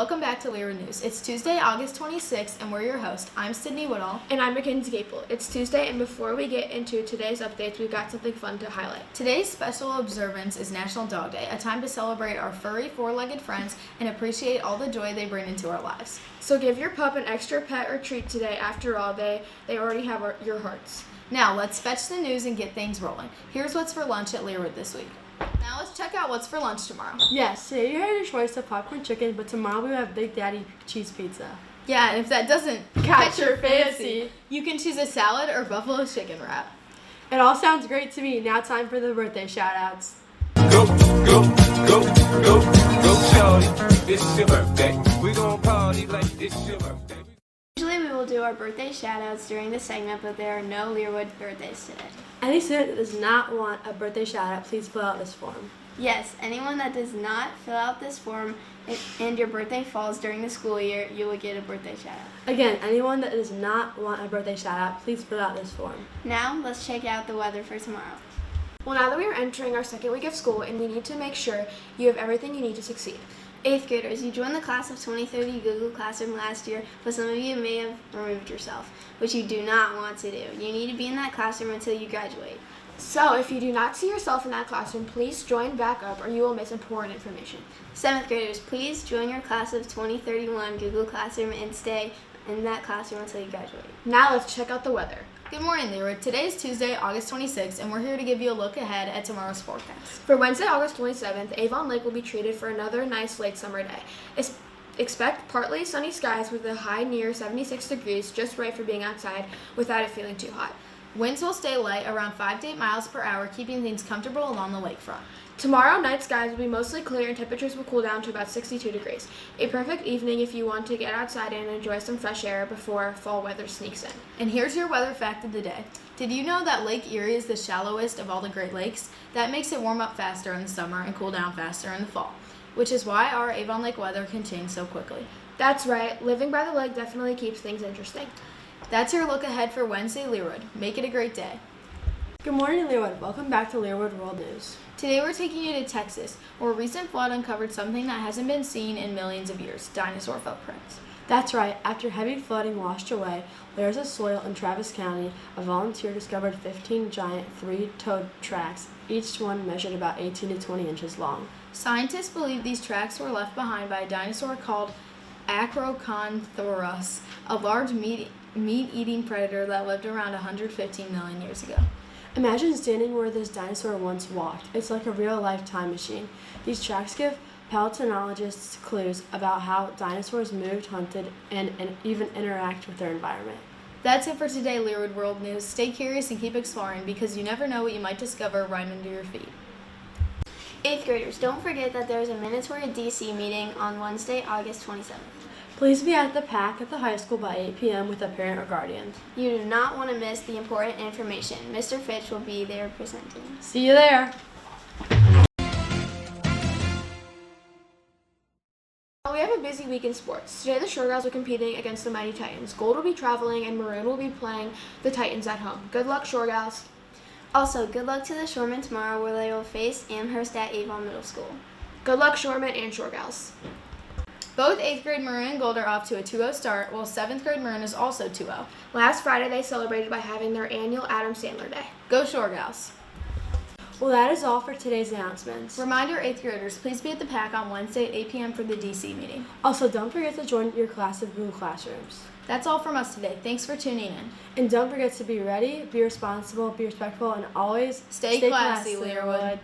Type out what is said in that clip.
welcome back to Learwood News. It's Tuesday, August 26th, and we're your hosts. I'm Sydney Woodall. And I'm Mackenzie Gapel. It's Tuesday, and before we get into today's updates, we've got something fun to highlight. Today's special observance is National Dog Day, a time to celebrate our furry, four-legged friends and appreciate all the joy they bring into our lives. So give your pup an extra pet or treat today. After all, they already have your hearts. Now, let's fetch the news and get things rolling. Here's what's for lunch at Learwood this week. Now let's check out what's for lunch tomorrow. Yes, today you had your choice of popcorn chicken, but tomorrow we have Big Daddy cheese pizza. Yeah, and if that doesn't Catch your fancy, you can choose a salad or buffalo chicken wrap. It all sounds great to me. Now time for the birthday shout-outs. Go, shorty. It's your birthday. We gon' party like it's your birthday. Usually we will do our birthday shout-outs during this segment, but there are no Learwood birthdays today. Any student that does not want a birthday shout-out, please fill out this form. Yes, anyone that does not fill out this form and your birthday falls during the school year, you will get a birthday shout-out. Again, anyone that does not want a birthday shout-out, please fill out this form. Now, let's check out the weather for tomorrow. Well, now that we are entering our second week of school, and we need to make sure you have everything you need to succeed. 8th graders, you joined the class of 2030 Google Classroom last year, but some of you may have removed yourself, which you do not want to do. You need to be in that classroom until you graduate. So, if you do not see yourself in that classroom, please join back up or you will miss important information. 7th graders, please join your class of 2031 Google Classroom and stay in that classroom until you graduate. Now let's check out the weather. Good morning, Learwood. Today is Tuesday, August 26th, and we're here to give you a look ahead at tomorrow's forecast. For Wednesday, August 27th, Avon Lake will be treated for another nice late summer day. Expect partly sunny skies with a high near 76 degrees, just right for being outside without it feeling too hot. Winds will stay light around 5 to 8 miles per hour, keeping things comfortable along the lakefront. Tomorrow, night skies will be mostly clear and temperatures will cool down to about 62 degrees. A perfect evening if you want to get outside and enjoy some fresh air before fall weather sneaks in. And here's your weather fact of the day. Did you know that Lake Erie is the shallowest of all the Great Lakes? That makes it warm up faster in the summer and cool down faster in the fall, which is why our Avon Lake weather can change so quickly. That's right, living by the lake definitely keeps things interesting. That's your look ahead for Wednesday, Learwood. Make it a great day. Good morning, Learwood. Welcome back to Learwood World News. Today we're taking you to Texas, where a recent flood uncovered something that hasn't been seen in millions of years: dinosaur footprints. That's right. After heavy flooding washed away layers of soil in Travis County, a volunteer discovered 15 giant three-toed tracks, each one measured about 18 to 20 inches long. Scientists believe these tracks were left behind by a dinosaur called Acrocanthosaurus, a large meat-eating predator that lived around 115 million years ago. Imagine standing where this dinosaur once walked. It's like a real-life time machine. These tracks give paleontologists clues about how dinosaurs moved, hunted, and even interact with their environment. That's it for today, Learwood World News. Stay curious and keep exploring, because you never know what you might discover right under your feet. 8th graders, don't forget that there is a mandatory DC meeting on Wednesday, August 27th. Please be at the PAC at the high school by 8 p.m. with a parent or guardian. You do not want to miss the important information. Mr. Fitch will be there presenting. See you there! We have a busy week in sports. Today the Shore Girls are competing against the Mighty Titans. Gold will be traveling and Maroon will be playing the Titans at home. Good luck, Shore Girls. Also, good luck to the Shoremen tomorrow, where they will face Amherst at Avon Middle School. Good luck, Shoremen and Shore Girls. Both 8th grade Maroon and Gold are off to a 2-0 start, while 7th grade Maroon is also 2-0. Last Friday they celebrated by having their annual Adam Sandler Day. Go Shore Gals! Well, that is all for today's announcements. Reminder, 8th graders, please be at the PAC on Wednesday at 8 p.m. for the DC meeting. Also, don't forget to join your class of Google Classrooms. That's all from us today. Thanks for tuning in. And don't forget to be ready, be responsible, be respectful, and always Stay classy, Learwood.